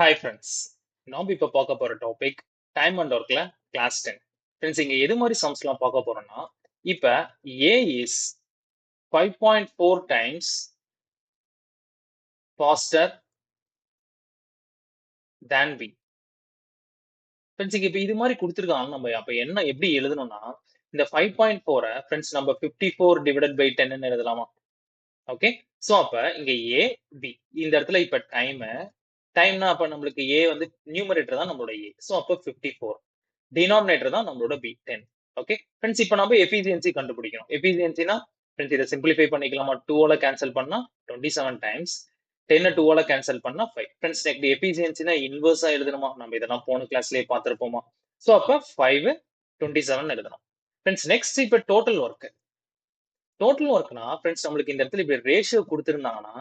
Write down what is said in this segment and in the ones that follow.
Hi friends. நாம் இப்போ பார்க்க போற டாபிக் டைம் அண்ட் ஒர்க்ல கிளாஸ் 10. ஃப்ரெண்ட்ஸ் இங்க எது மாதிரி சம்ஸ்லாம் பார்க்க போறோம்னா, இப்ப A is 5.4 times faster than B. Friends இங்க இப்ப இது மாதிரி கொடுத்துருக்காங்க. நம்ம அப்ப என்ன எப்படி எழுதணும்னா, இந்த 5.4 ஃப்ரெண்ட்ஸ் நம்ம 54 டிவைடட் பை 10 எழுதலாமா? ஓகே. சோ அப்ப இங்க A, B இந்த இடத்துல இப்ப டைம்னா அப்ப நம்மளுக்கு A வந்து நியூமரேட்டர் தான் நம்மளோட A. சோ அப்ப 54. டினாமினேட்டர் தான் நம்மளோட B 10. ஓகே ஃப்ரெண்ட்ஸ் இப்போ நம்ம எஃபிஷியன்சி கண்டுபிடிக்கணும். எஃபிஷியன்சினா ஃப்ரெண்ட்ஸ் இதை சிம்பிளிஃபை பண்ணிக்கலாமா? 2 கேன்சல் பண்ணா 27 டைம்ஸ் 10 2 கேன்சல் பண்ணா 5. ஃப்ரெண்ட்ஸ் நெக்ஸ்ட் எஃபிஷியன்சினா இன்வர்ஸா எழுதணுமா? நம்ம இதெல்லாம் போன கிளாஸ்லயே பார்த்திருப்போமா? சோ அப்ப 5 27 எழுதணும். ஃப்ரெண்ட்ஸ் நெக்ஸ்ட் இப்ப டோட்டல் ஒர்க்னா ஃப்ரெண்ட்ஸ் நம்மளுக்கு இந்த இடத்துல இப்படி ரேஷியோ கொடுத்திருந்தாங்கன்னா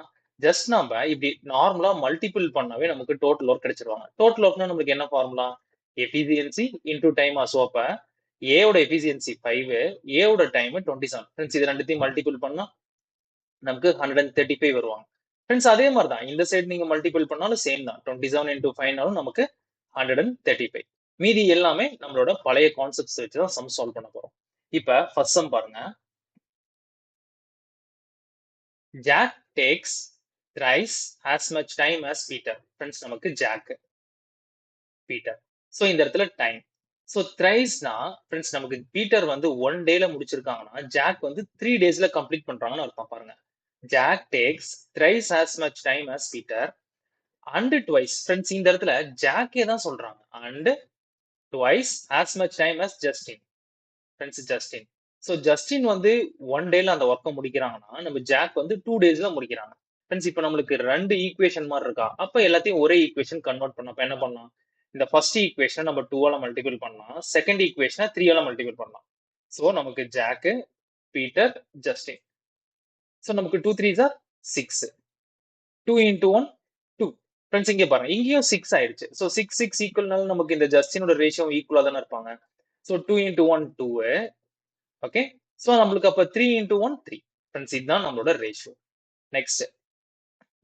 ஜஸ்ட் நம்ம இப்படி நார்மலா மல்டிபிள் பண்ணாவே நமக்கு டோட்டல் ஒர்க் கிடைச்சிருவாங்க. டோட்டல் ஒர்க்னா நமக்கு என்ன formula? Efficiency into time. So அப்ப ஏவோட எஃபிஷியன்சி 5, ஏவோட டைம் 27. ஃப்ரெண்ட்ஸ் இது ரெண்டுத்தையும் மல்டிபிள் பண்ணா நமக்கு 135 வருவாங்க. ஃப்ரெண்ட்ஸ் அதே மாதிரி தான் இந்த சைடு நீங்க மல்டிபிள் பண்ணாலும் சேம் தான். 27 இன்டூ 5னாலும் நமக்கு 135. மீதி எல்லாமே நம்மளோட பழைய கான்செப்ட்ஸ் வச்சு தான் சம் சால்வ் பண்ண போறோம். இப்ப ஃபர்ஸ்ட் சம் பாருங்க. Jack takes thrice as much time as Peter. Friends நமக்கு ஜாக் பீட்டர். சோ இந்த இடத்துல டைம். சோ thriceனா ஃப்ரெண்ட்ஸ் நமக்கு பீட்டர் வந்து 1 டேல முடிச்சிருக்காங்கன்னா ஜாக் வந்து 3 டேஸ்ல கம்ப்ளீட் பண்றாங்கன்னு அர்த்தம் பாருங்க. Jack takes thrice as much time as Peter and twice. Friends இந்த இடத்துல ஜாக்கே தான் சொல்றாங்க. and twice as much time as Justin. Friends Justin. So Justin வந்து 1 டேல அந்த ஒர்க்கை முடிக்கிறாங்கன்னா நம்ம ஜாக் வந்து 2 டேஸ்ல முடிக்கிறாங்க. ஃப்ரெண்ட்ஸ் இப்போ நம்மளுக்கு ரெண்டு ஈக்குவேஷன் மாதிரி இருக்கா? அப்ப எல்லாத்தையும் ஒரே ஈக்குவேஷன் கன்வெர்ட் பண்ணோம். அப்ப என்ன பண்ணலாம்? இந்த ஃபர்ஸ்ட் ஈக்குவேஷன் நம்ம 2 ஆல மல்டிபிள் பண்ணலாம். செகண்ட் ஈக்குவேஷனை 3 ஆல மல்டிபிள் பண்ணலாம். சோ நமக்கு ஜாக், பீட்டர், ஜஸ்டின். சோ நமக்கு 2 3s are 6. 2 into 1 2. ஃப்ரெண்ட்ஸ் இங்க பாருங்க, இங்கேயும் 6 ஆயிடுச்சு. சோ 6 6 ஈக்குவல்னால நமக்கு இந்த ஜஸ்டினோட ரேஷியோ ஈக்குவலா தானே இருப்பாங்க. So 2 into 1 2. ஓகே. சோ நம்மளுக்கு அப்ப 3 into 1 3. ஃப்ரெண்ட்ஸ் இதுதான் நம்மளோட ratio. Next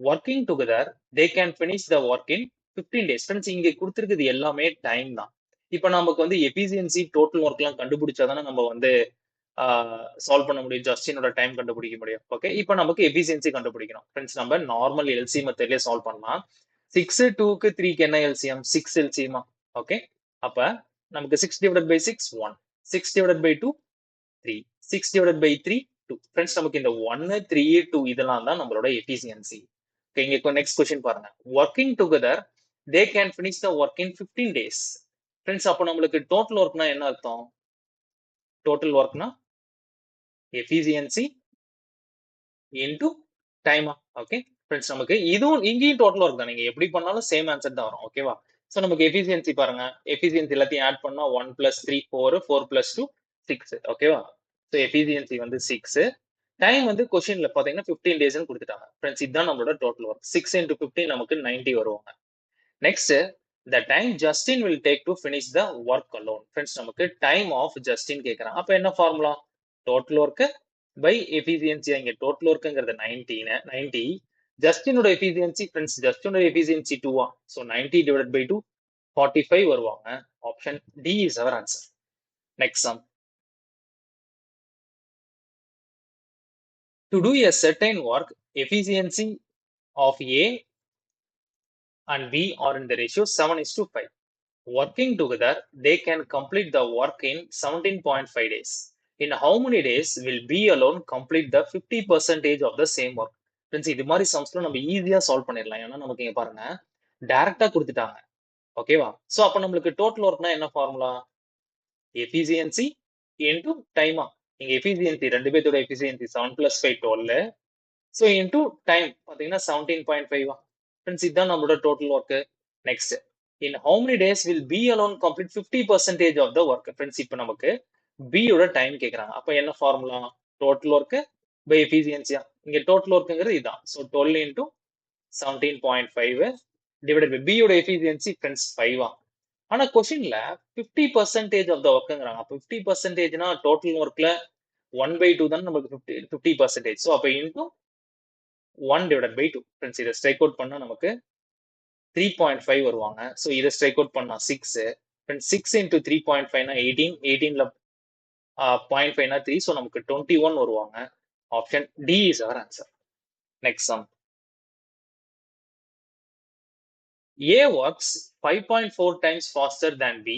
working together they can finish the work in 15 days. Friends இங்க கொடுத்திருக்கிறது எல்லாமே டைம் தான். இப்போ நமக்கு வந்து எஃபிஷியன்சி டோட்டல் ஒர்க்லாம் கண்டுபிடிச்சாதானே நம்ம வந்து சால்வ் பண்ண முடியும். ஜஸ்டினோட டைம் கண்டுபிடிக்க முடியும். ஓகே. இப்போ நமக்கு எஃபிஷியன்சி கண்டுபிடிக்கணும். ஃப்ரெண்ட்ஸ் நம்ம நார்மல் எல்சி மெத்தட்லயே சால்வ் பண்ணலாம். 6 2க்கு 3க்கு என்ன எல்சிஎம்? 6 எல்சிஎம். ஓகே. அப்ப நமக்கு 6 divided by 6 1. 6 divided by 2 3. 6 divided by 3 2. Friends நமக்கு இந்த 1 3 2 இதெல்லாம் தான் நம்மளோட எஃபிஷியன்சி. ஓகே. இங்க நெக்ஸ்ட் क्वेश्चन பாருங்க. working together they can finish the work in 15 days. Friends அப்ப நம்மளுக்கு டோட்டல் ஒர்க்னா என்ன அர்த்தம்? டோட்டல் ஒர்க்னா efficiency into time. Okay. Friends நமக்கு இதுவும் இங்கேயும் டோட்டல் ஒர்க் தான். நீங்க எப்படி பண்ணாலும் சேம் ஆன்சர் தான் வரும். ஓகேவா? சோ நமக்கு எஃபிஷியன்சி பாருங்க. எஃபிஷியன்சி எல்லாத்தையும் ஆட் பண்ணா 1 + 3 4 4 + 2 6. ஓகேவா? சோ எஃபிஷியன்சி வந்து 6. டைம் வந்து क्वेश्चनல பாத்தீங்கன்னா 15 டேஸ்னு கொடுத்துட்டாங்க. ஃப்ரெண்ட்ஸ் இதுதான் நம்மளோட டோட்டல் ஒர்க். 6 into 15 நமக்கு 90 வருவாங்க. Next the time Justin will take to finish the work alone. Friends நமக்கு டைம் ஆஃப் ஜஸ்டின் கேக்குறாங்க. அப்ப என்ன formula? Total work by efficiency. இங்க டோட்டல் ஒர்க்ங்கிறது 90. ஜஸ்டினோட எஃபிஷியன்சி ஃப்ரெண்ட்ஸ் ஜஸ்டினோட எஃபிஷியன்சி 2. சோ 90 divided by 2 45 வருவாங்க. Option D is our answer. Next sum. To do a certain work, efficiency of A and B are in the ratio 7:5. Working together, they can complete the work in 17.5 days. In how many days will B alone complete the 50% of the same work? Friends இது மாதிரி சம்ஸ்ல நம்ம ஈஸியா solve பண்ணிடலாம். ஏன்னா நமக்கு இங்க பாருங்க டைரக்டா கொடுத்துட்டாங்க. ஓகேவா? சோ அப்ப நம்மளுக்கு டோட்டல் ஒர்க்னா என்ன ஃபார்முலா? எஃபிஷியன்சி இன்டு டைமா. இங்க எஃபிஷியன்சி ரெண்டு பேர்த்தோட எஃபிஷியன்சி 7 + 5 12. சோ இன்டு டைம் பாத்தீங்கன்னா 17.5. ஃப்ரெண்ட்ஸ் இதுதான் நம்மளோட total work. Next in how many days will B alone complete 50% of the work? Friends இப்போ நமக்கு B யோட டைம் கேக்குறாங்க. அப்ப என்ன ஃபார்முலா? டோட்டல் ஒர்க் பை எஃபிஷியன்சியா. இங்க டோட்டல் ஒர்க்ங்கிறது இதுதான். So 12 into 17.5 divided by B யோட எஃபிஷியன்சி ஃப்ரெண்ட்ஸ் 5. ஆனா क्वेश्चनல 50% of the workங்கறாங்க. அப்ப 50%னா டோட்டல் ஒர்க்ல 1/2 தான் நமக்கு 50%. சோ அப்ப into 1 divided by 2. ஃப்ரெண்ட்ஸ் இதை ஸ்ட்ரைக் அவுட் பண்ணா நமக்கு 3.5 வருவாங்க. ஸோ இதை ஸ்ட்ரைக் அவுட் பண்ணா 6. 6 into 3.5 18. 18ல 0.5 3. ஸோ நமக்கு 21 வருவாங்க. Option D is our answer. Next sum. A works 5.4 times faster than B,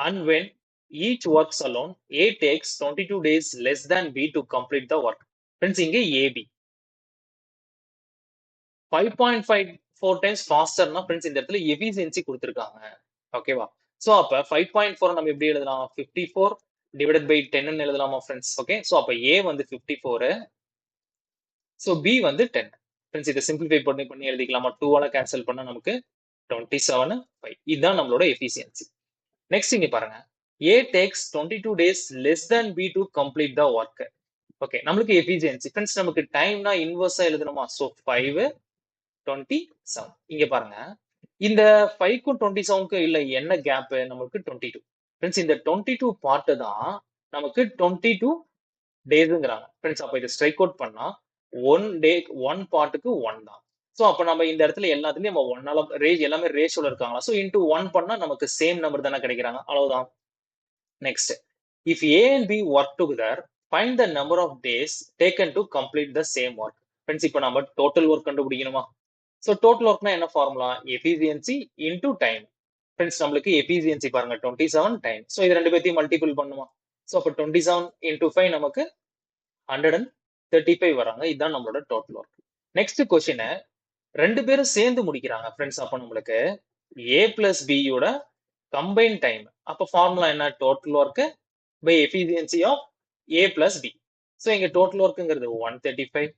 and when each works alone, A takes 22 days less than B to complete the work. Friends, இங்க AB 5.54 times fasterனா friends இந்த இடத்துல efficiency கொடுத்துருக்காங்க. ஓகேவா? So அப்ப 5.4 நம்ம எப்படி எழுதலாம்? 54 divided by 10 ன்னு எழுதலாமா ஃப்ரெண்ட்ஸ்? ஓகே, சோ அப்ப A வந்து 54, சோ B வந்து 10. ஃப்ரெண்ட்ஸ் இதை சிம்பிளிஃபை பண்ணி எழுதிக்கலாமா? 2 ஆல கேன்சல் பண்ணா நமக்கு 27 5. இதுதான் நம்மளோட எஃபிஷியன்சி. நெக்ஸ்ட் இங்க பாருங்க. A takes 22 days less than B to complete the work. Okay, நம்மளுக்கு எஃபிஷியன்சி. ஃப்ரெண்ட்ஸ் நமக்கு டைம்னா இன்வர்ஸா எழுதணுமா? சோ 5 27. இங்க பாருங்க, இந்த 5க்கும் 27க்கும் இல்ல என்ன கேப்? நமக்கு 22. ஃப்ரெண்ட்ஸ் இந்த 22 பார்ட் தான் நமக்கு 22 டேஸ்ங்கறாங்க. ஃப்ரெண்ட்ஸ் அப்ப இத ஸ்ட்ரைக் அவுட் பண்ணா 1 டே 1 பார்ட்டுக்கு 1 தான். சோ அப்ப நம்ம இந்த இடத்துல எல்லாத்துலயும் நம்ம 1 ஆல எல்லாமே ரேஷியோல இருக்காங்களா? சோ இன்டு 1 பண்ணா நமக்கு சேம் நம்பர் தானே கிடைக்கிறாங்க. அவ்வளவுதான். Next, if A and B work together, find the number of days taken to complete the same work. Friends இப்போ நம்ம டோட்டல் ஒர்க் கண்டுபிடிக்கணுமா? சோ டோட்டல் ஒர்க்னா என்ன formula? Efficiency into time. Friends நம்மளுக்கு efficiency பாருங்க 27 time. So இது ரெண்டு பேத்தையும் multiple பண்ணுமா? So அப்ப 27 into 5 நமக்கு 135 வராங்க. இதுதான் நம்மளோட டோட்டல் ஒர்க். நெக்ஸ்ட் கொஸ்டின், ரெண்டு பேரும் சேர்ந்து முடிக்கிறாங்க. ஃப்ரெண்ட்ஸ் அப்ப நம்மளுக்கு A plus B யோட கம்பைன் டைம். அப்ப ஃபார்முலா என்ன? Total work by efficiency of A plus B. So இங்க டோட்டல் ஒர்க்ங்கிறது 135.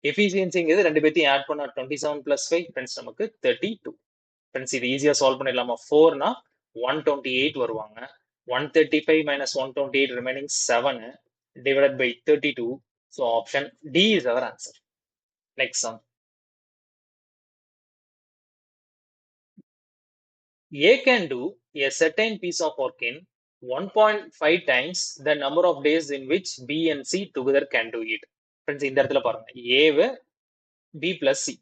எஃபிஷியன்சிங்கிறது ரெண்டு பேத்தையும் ஆட் பண்ணா 27 plus 5. ஃப்ரெண்ட்ஸ் நமக்கு 32. ஃப்ரெண்ட்ஸ் இது ஈஸியா சால்வ் பண்ணிடலாமா? 4னா 128 வருவாங்க. 135 minus 128 remaining 7 divided by 32. So option D is our answer. Next sum. A can do a certain piece of work in 1.5 times the number of days in which B and C together can do it. Friends இந்த இடத்துல பாருங்க, A B plus C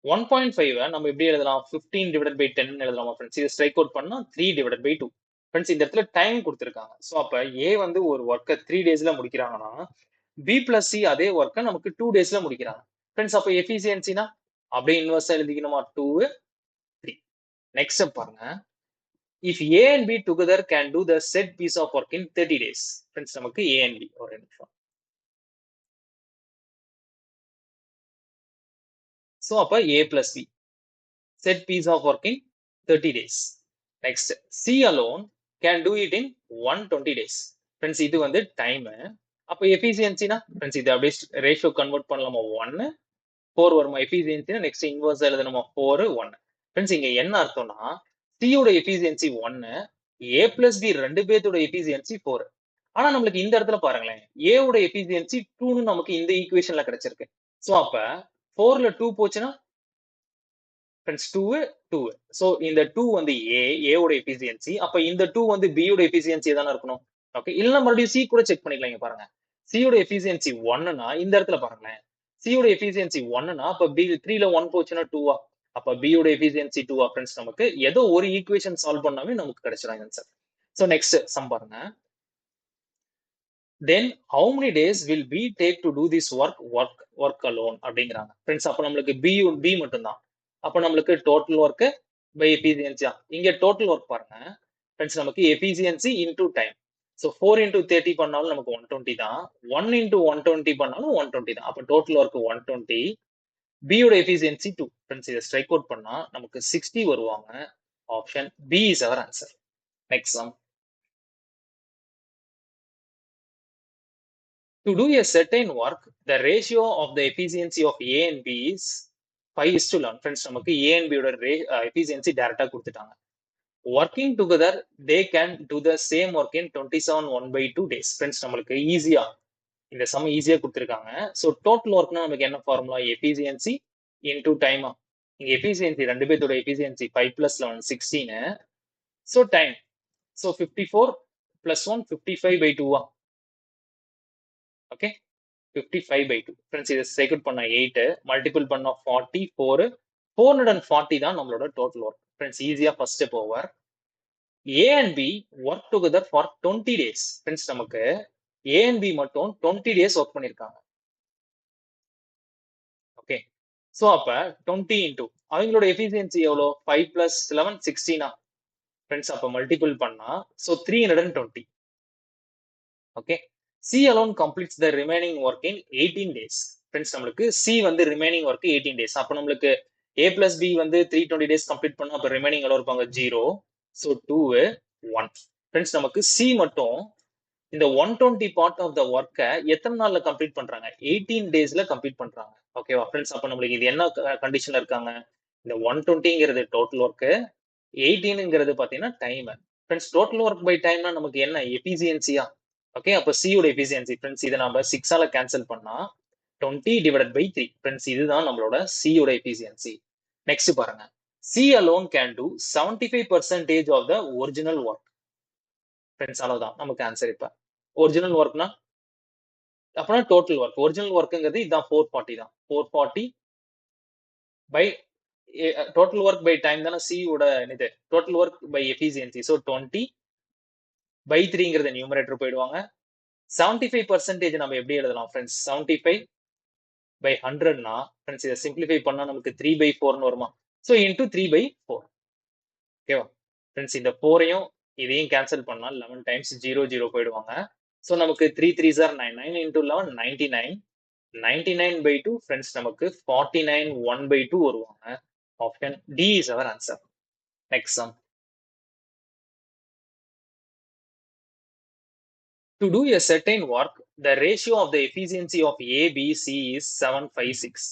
1.5 நம்ம எப்படி எழுதலாம்? 15 divided by 10 எழுதலாமா friends? இதை strike out பண்ணா 3 divided by 2. Friends இந்த இடத்துல டைம் கொடுத்துருக்காங்க. சோ அப்ப A வந்து ஒரு ஒர்க்கை 3 டேஸ்ல முடிக்கிறாங்கன்னா B plus C அதே ஒர்க்கை நமக்கு 2 டேஸ்ல முடிக்கிறாங்க. ஃப்ரெண்ட்ஸ் அப்ப எஃபிஷியன்சினா அப்படியே இன்வெர்ஸா எழுதிக்கணுமா? 2 3. நெக்ஸ்ட் பாருங்க, if A and B together can do the said piece of work in 30 days. Friends நமக்கு A and B ஒரு நிமிஷம். சோ அப்ப A plus B said piece of work in 30 days. Next, C alone can do it in 120 days. Friends, இது வந்து time. அப்ப எஃபிஷியன்சினா friends இது அப்படியே ratio convert பண்ணலாமா? 1 4 வருமா எஃபிஷியன்சினா? நெக்ஸ்ட் இன்வெர்ஸ் எழுதணுமா? 4 1. ஃப்ரெண்ட்ஸ் இங்க என்ன அர்த்தம்னா C யோட எஃபிஷியன்சி 1, A plus B ரெண்டு பேத்தோட எஃபிஷியன்சி 4. ஆனா நம்மளுக்கு இந்த இடத்துல பாருங்களேன், A யோட எஃபிஷியன்சி 2ன்னு நமக்கு இந்த ஈக்குவேஷன்ல கிடைச்சிருக்கு. சோ அப்ப 4ல 2 போச்சுன்னா ஃப்ரெண்ட்ஸ் 2 2. சோ இந்த 2 வந்து A ஓட எஃபிஷியன்சி. அப்ப இந்த 2 வந்து B யோட எஃபிஷியன்சி தான இருக்கணும். ஓகே, இல்ல மறுபடியும் C கூட செக் பண்ணிக்கலாம். இங்க பாருங்க, C யோட எஃபிஷியன்சி 1னா இந்த இடத்துல பாருங்களேன், C யோட எஃபிஷியன்சி 1னா அப்ப B 3ல 1 போச்சுன்னா 2ஆ? அப்ப B யோட எஃபிஷியன்சி 2ஆ? ஃப்ரெண்ட்ஸ் நமக்கு ஏதோ ஒரு ஈக்குவேஷன் சால்வ் பண்ணாமே நமக்கு கிடைச்சிரும் ஆன்சர். சோ நெக்ஸ்ட் சம் பாருங்க. Then how many days will B take to do this work alone அப்படிங்கிறாங்க. ஃப்ரெண்ட்ஸ் அப்ப நம்மளுக்கு B மட்டும் தான். அப்ப நம்மளுக்கு டோட்டல் ஒர்க் பை எஃபிஷியன்சியா? இங்க டோட்டல் ஒர்க் பாருங்க ஃப்ரெண்ட்ஸ், நமக்கு efficiency into time. So 4 into 30 பண்ணாலும் நமக்கு 120 தான். 1 into 120 பண்ணாலும் 120 தான். அப்ப டோட்டல் ஒர்க் 120. B யோட எஃபிஷியன்சி 2. ஃப்ரெண்ட்ஸ் இதை ஸ்ட்ரைக் அவுட் பண்ணா நமக்கு 60 வருவாங்க. Option B is our answer. Next sum. To do a certain work, the ratio of the efficiency of A and B is 5:11. Friends, நமக்கு A and B யோட efficiency டைரக்டா கொடுத்துட்டாங்க. Working together, they can do the same work in 27 1/2 days. Friends, நம்மளுக்கு ஈஸியா இந்த some ஈஸியா கொடுத்துருக்காங்க. So total ஒர்க்னா நமக்கு என்ன ஃபார்முலா? எஃபிஷியன்சி இன்டூ டைமா? இங்க எஃபிஷியன்சி ரெண்டு பேர்த்தோட efficiency 5 + 11 16. So time, so 54 + 1 55/2. Okay, 55/2. Friends இதை ஸ்ட்ரைக் அவுட் பண்ணா 8, மல்டிபிள் பண்ணா 44, 440 தான் நம்மளோட டோட்டல் ஒர்க். ஃப்ரெண்ட்ஸ் ஈஸியா first step over. A and B work together for 20 days. Friends நமக்கு A and B மட்டும் 20 days ஒர்க் பண்ணிருக்காங்க. ஓகே. சோ அப்ப 20 into அவங்களோட எஃபிஷியன்சி எவ்வளோ? 5 plus 11 16 ஃப்ரெண்ட்ஸ் அப்ப மல்டிபிள் பண்ணா so 320. Okay. C alone completes the remaining work in 18 days. Friends நம்மளுக்கு C வந்து ரிமைனிங் ஒர்க் 18 days. அப்ப நம்மளுக்கு A plus B வந்து 320 days கம்ப்ளீட் பண்ணா அப்ப ரிமைனிங் எவ்வளவு இருப்பாங்க? 0. சோ 2 1. ஃப்ரெண்ட்ஸ் நமக்கு C மட்டும் இந்த 120 பார்ட் ஆஃப் த ஒர்க்கை எத்தனை நாள்ல கம்ப்ளீட் பண்றாங்க? 18 டேஸ்ல கம்ப்ளீட் பண்றாங்க. ஓகேவா ஃப்ரெண்ட்ஸ்? அப்ப நம்மளுக்கு இது என்ன கண்டிஷன்ல இருக்காங்க? இந்த 120ங்கிறது டோட்டல் ஒர்க், 18ங்கிறது பாத்தீங்கன்னா time. Friends total work by டைம்னா நமக்கு என்ன? எஃபிசியன்சியா. ஓகே. அப்ப C யோட எஃபிசியன்சி ஃப்ரெண்ட்ஸ் இதை நம்ம 6 ஆல கேன்சல் பண்ணா 20 divided by 3. ஃப்ரெண்ட்ஸ் இதுதான் நம்மளோட C யோட எஃபிசியன்சி. நெக்ஸ்ட் பாருங்க. C alone can do 75% of the original work. Friends அவ்வளவுதான் நமக்கு ஆன்சர். இப்ப ஒரிஜினல் ஒர்க்னா அப்பனா டோட்டல் ஒர்க். ஒரிஜினல் ஒர்க்ங்கிறது இதான் 440 தான். 440 by total work by time தானே C யோட இது. Total work by efficiency. So 20 by 3ங்கிறது நியூமரேட்டர் போயிடுவாங்க. 75% நம்ம எப்படி எழுதலாம் ஃப்ரெண்ட்ஸ்? 75 by 100னா ஃப்ரெண்ட்ஸ் இதை சிம்பிளிஃபை பண்ணா நமக்கு 3/4ன்னு வருமா? So into 3/4. ஓகேவா ஃப்ரெண்ட்ஸ்? இந்த 4ஐயும் இதையும் கேன்சல் பண்ணா 11 டைம்ஸ் 0 0 போயிடுவாங்க. சோ நமக்கு 3 3s are 9. 9 into 11 99. 99/2 ஃப்ரெண்ட்ஸ் நமக்கு 49 1/2 வருவாங்க. Option D is our answer. Next sum. To do a certain work, the ratio of the efficiency of A, B, C is 7:5:6.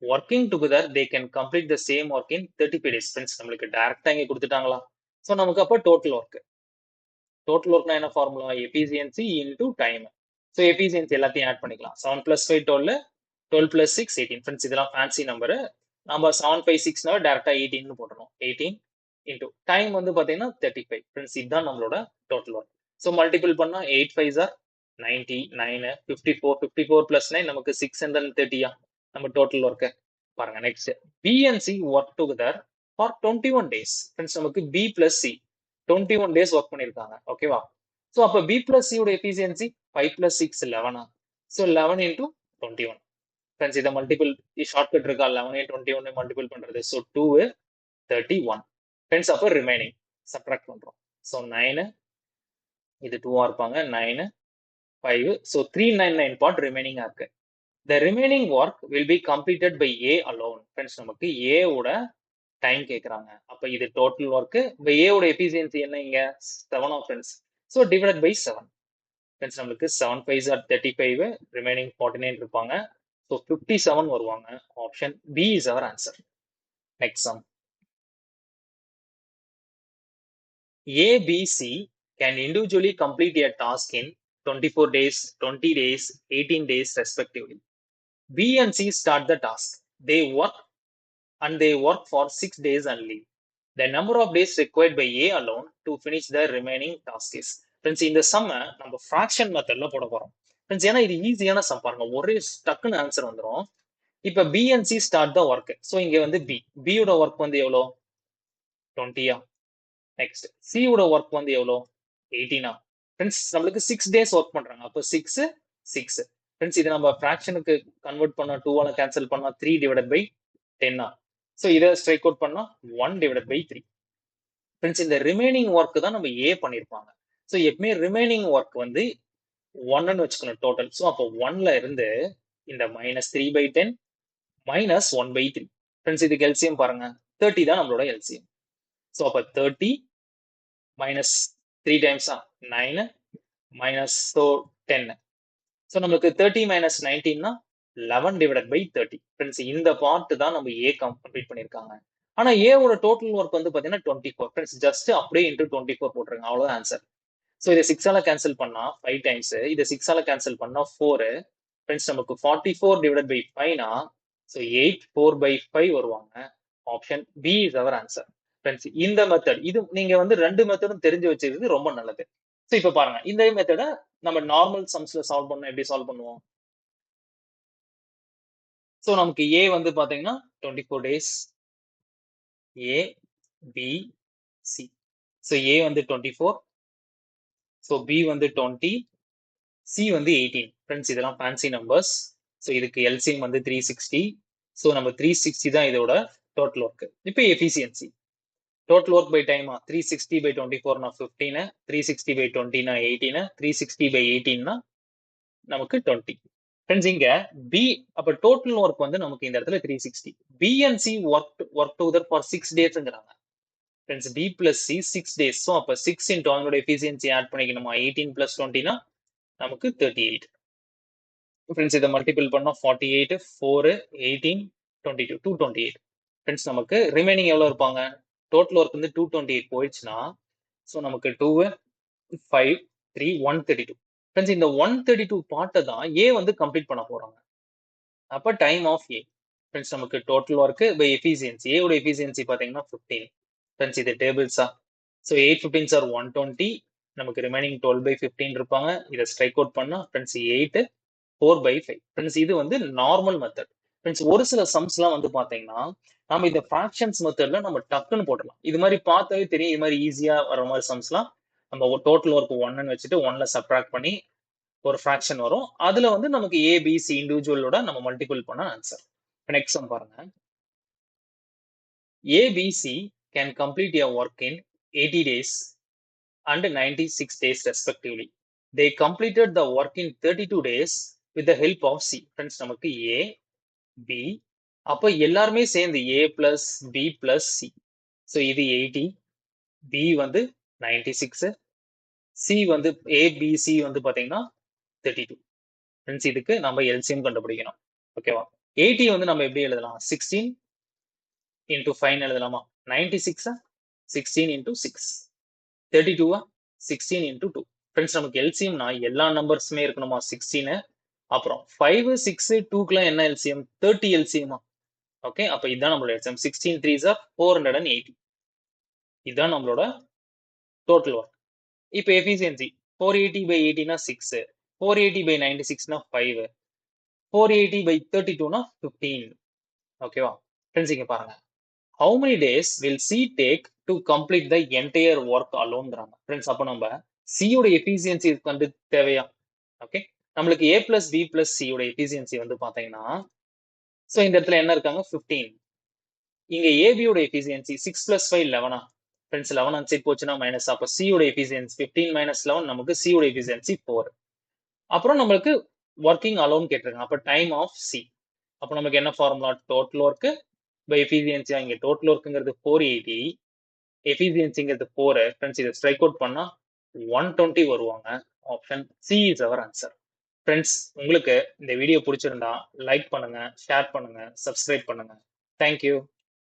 Working together, they can complete the same work in 35 days. Friends, நம்மளுக்கு டைரக்டா இங்க கொடுத்துட்டாங்களா? So நமக்கு அப்ப total work. Total ஒர்க்னா என்ன formula? Efficiency into time. So efficiency எல்லாத்தையும் add பண்ணிக்கலாம். 7 plus 5 12, 12 plus 6 18. Friends இதெல்லாம் ஃபேன்சி நம்பர். நம்ம 756 டைரக்டா 18 போட்டுறோம். 18 இன்டூ டைம் வந்து பாத்தீங்கன்னா 35. ஃப்ரெண்ட்ஸ் இதுதான் நம்மளோட டோட்டல் ஒர்க். சோ மல்டிபிள் பண்ணா 8 5s are 90, 9 54, 54 plus 9 நமக்கு 630. நம்ம டோட்டல் ஒர்க் பாருங்க. Next B and C work together for 21 days. Friends நமக்கு B plus C 21 days work பண்ணிருக்காங்க. ஓகேவா? சோ அப்ப B plus C யோட efficiency 5 plus 6 11. So 11 into 21. Friends இத மல்டிபிள் ஷார்ட்கட் இருக்கா? 11 21 மல்டிபிள் பண்றது. சோ 2 31. ஃப்ரெண்ட்ஸ் அப்ப ரிமைனிங் சப்ட்ராக்ட் பண்றோம். சோ 9 இது 2 இருப்பாங்க. 9 5. சோ 399 பார்ட் ரிமைனிங்கா இருக்கு. The remaining work will be completed by A alone. Friends நமக்கு A ஓட டைம் கேக்குறாங்க. அப்ப இது டோட்டல் ஒர்க். இப்ப A ஓட எஃபிஷியன்சி என்ன இங்க? 7 friends. So divided by 7. Friends நமக்கு 7 5s are 35, ரிமைனிங் 49 இருப்பாங்க. சோ 57 வருவாங்க. Option B is our answer. Next sum. A, B, C can individually complete a task in 24 days, 20 days, 18 days respectively. B and C start the task. They work for 6 days and leave. The number of days required by A alone to finish the remaining task is. Friends இந்த சம்ம நம்ம fraction மெத்தட்ல போட போறோம். Friends ஏன்னா இது ஈஸியான some பாருங்க. ஒரே டக்குன்னு ஆன்சர் வந்துடும். இப்ப B and C start the work. So இங்க வந்து B யோட ஒர்க் வந்து எவ்வளோ? 20. நெக்ஸ்ட் C யோட ஒர்க் வந்து எவ்வளோ? 18. ஃப்ரெண்ட்ஸ் நம்மளுக்கு 6 days ஒர்க் பண்றாங்க. அப்போ 6 6. ஃப்ரெண்ட்ஸ் இது நம்ம ஃபிராக்ஷனுக்கு கன்வெர்ட் பண்ணா 2 ஆல கேன்சல் பண்ணா 3 டிவைடட் பை 10. சோ இதை ஸ்ட்ரைக் அவுட் பண்ணா 1 டிவைடட் பை 3. ஃப்ரெண்ட்ஸ் இந்த ரிமைனிங் ஒர்க் தான் நம்ம A பண்ணிருப்பாங்க. சோ எப்பவுமே ரிமைனிங் ஒர்க் வந்து 1ன்னு வச்சுக்கணும் டோட்டல். சோ அப்போ 1ல இருந்து இந்த -3/10 -1/3. ஃப்ரெண்ட்ஸ் இதுக்கு எல்சிஎம் பாருங்க. 30 தான் நம்மளோட எல்சிஎம். சோ அப்ப 30 minus 3 times 9 minus so 10. So நமக்கு 30 minus 19 னா 11 divided by 30. ஃப்ரெண்ட்ஸ் இந்த பார்ட் தான் நம்ம A கம்ப்ளீட் பண்ணிருக்காங்க. ஆனா A ஓட டோட்டல் ஒர்க் வந்து பாத்தீங்கன்னா 24. ஃப்ரெண்ட்ஸ் ஜஸ்ட் அப்படியே இன்டூ 24 போட்டுருங்க. அவ்வளவுதான் ஆன்சர். சோ இதை 6 ஆல கேன்சல் பண்ணா 5 டைம்ஸ். இதை 6 ஆல கேன்சல் பண்ணா 4. ஃப்ரெண்ட்ஸ் நமக்கு 44 divided by 5 னா சோ 8 4/5 வருவாங்க. Option B is our answer. Friends இந்த மெத்தட் இது நீங்க வந்து ரெண்டு மெத்தடும் தெரிஞ்சு வச்சிருக்கிறது ரொம்ப நல்லது. சோ இப்ப பாருங்க இந்த மெத்தட நம்ம நார்மல் சம்ஸ்ல சால்வ் பண்ணா எப்படி சால்வ் பண்ணுவோம்? சோ நமக்கு A வந்து பாத்தீங்கன்னா 24 days, A, B, C. So A வந்து 24, so B வந்து 20, C வந்து 18. ஃப்ரெண்ட்ஸ் இதெல்லாம் ஃபேன்சி நம்பர்ஸ். ஸோ இதுக்கு எல்சிஎம் வந்து 360. ஸோ நம்ம 360 தான் இதோட டோட்டல் ஒர்க். இப்போ எஃபிசியன்சி டோட்டல் ஒர்க் பை டைமா 360 by 24 na 15, 360 by 20 na 18, 360 by 18 na நமக்கு 20. ஃப்ரெண்ட்ஸ் இங்க பி அப்ப டோட்டல் ஒர்க் வந்து நமக்கு இந்த இடத்துல 360. B and C work together for 6 டேஸ்ங்கிறாங்க. Friends B plus C 6 days. So அப்ப 6 இன்டூ அவங்களோட எஃபிசியன்சி ஆட் பண்ணிக்கணுமா 18 பிளஸ் 20 நமக்கு 38. ஃப்ரெண்ட்ஸ் இதை மல்டிபிள் பண்ணா 48, 4, 18, 22, 228. ஃப்ரெண்ட்ஸ் நமக்கு ரிமைனிங் எவ்வளவு இருப்பாங்க? டோட்டல் ஒர்க் வந்து 228 போயிடுச்சுன்னா ஸோ நமக்கு 2, 5, 3, 132. ஃப்ரெண்ட்ஸ் இந்த 132 பார்ட்டை தான் ஏ வந்து கம்ப்ளீட் பண்ண போறாங்க. அப்ப டைம் ஆஃப் ஏ. ஃப்ரெண்ட்ஸ் நமக்கு டோட்டல் ஒர்க் பை எஃபிசியன்சி ஏவோட எஃபிசியன்சி பாத்தீங்கன்னா 15. ஃப்ரெண்ட்ஸ் இது டேபிள்ஸா. So 8 15s are 120. நமக்கு ரிமைனிங் 12 by 15 இருப்பாங்க. இதை ஸ்ட்ரைக் அவுட் பண்ணா ஃப்ரெண்ட்ஸ் 8, 4/5. ஃப்ரெண்ட்ஸ் இது வந்து நார்மல் மெத்தட். ஃப்ரெண்ட்ஸ் ஒரு சில சம்ஸ்லாம் வந்து பாத்தீங்கன்னா நம்ம இந்த ஃபிராக்ஷன்ஸ் மெத்தட்ல நம்ம டக்குன்னு போட்டுடலாம். இது மாதிரி பார்த்தாவே தெரியும். இது மாதிரி ஈஸியா வர மாதிரி சம்ஸ்லாம் நம்ம டோட்டல் ஒர்க் 1ன்னு வச்சுட்டு 1ல சப்ட்ராக்ட் பண்ணி ஒரு ஃபிராக்ஷன் வரும். அதுல வந்து நமக்கு ஏபிசி இண்டிவிஜுவலோட நம்ம மல்டிபிள் பண்ண ஆன்சர். நெக்ஸ்ட் சம் பாருங்க. ABC can complete your work in 80 days and 96 days respectively. They completed the work in 32 days with the help of C. Friends நமக்கு A, B, அப்போ எல்லாருமே சேர்ந்து A plus B plus C. So இது 80, B வந்து 96, C வந்து ABC வந்து பாத்தீங்கன்னா 32. Friends இதுக்கு நம்ம எல்சிஎம் கண்டுபிடிக்கணும். ஓகேவா? 80 வந்து நம்ம எப்படி எழுதலாம்? 16 into 5 எழுதலாமா? 96 16 into 6. 32 16 into 2. ஃப்ரெண்ட்ஸ் நமக்கு எல்சிஎம்னா எல்லா நம்பர்ஸுமே இருக்கணுமா? 16. அப்புறம் 5, 6, 2க்குலாம் என்ன எல்சிஎம்? 30 எல்சிஎமா? ஓகே, அப்ப இதுதான் நம்மளோட எல்சிஎம். 16 3s are 480. இதுதான் நம்மளோட டோட்டல் ஒர்க். இப்போ efficiency 480 by 80 na 6, 480 by 96 na 5, 480 by 32 na 15. ஓகேவா? ஃப்ரெண்ட்ஸ் இங்க பாருங்க. How many days will C take to complete the entire work alone? Friends அப்ப நம்ம C ஓட எஃபிசியன்சி வந்து தேவையா? ஓகே, நம்மளுக்கு A plus B plus C ஓட எஃபிசியன்சி வந்து பாத்தீங்கன்னா ஸோ இந்த இடத்துல என்ன இருக்காங்க? 15. இங்க AB ஓட எஃபிசியன்சி 6 plus 5 11. ஃப்ரெண்ட்ஸ் 11 அந்த சைட் போச்சுன்னா மைனஸ். அப்ப C ஓட எஃபிசியன்சி 15 minus 11 நமக்கு C ஓட எஃபிசியன்சி 4. அப்புறம் நம்மளுக்கு ஒர்க்கிங் அலோன் கேட்டிருக்காங்க. அப்ப டைம் ஆஃப் C. அப்ப நமக்கு என்ன formula? Total work by efficiency. இங்க டோட்டல் ஒர்க்குங்கிறது 480, எஃபிசியன்சிங்கிறது 4. ஃப்ரெண்ட்ஸ் இதை ஸ்ட்ரைக் அவுட் பண்ணா 120 வருவாங்க. Option C is our answer. Friends உங்களுக்கு இந்த வீடியோ பிடிச்சிருந்தா லைக் பண்ணுங்க, ஷேர் பண்ணுங்க, சப்ஸ்கிரைப் பண்ணுங்க. தேங்க்யூ.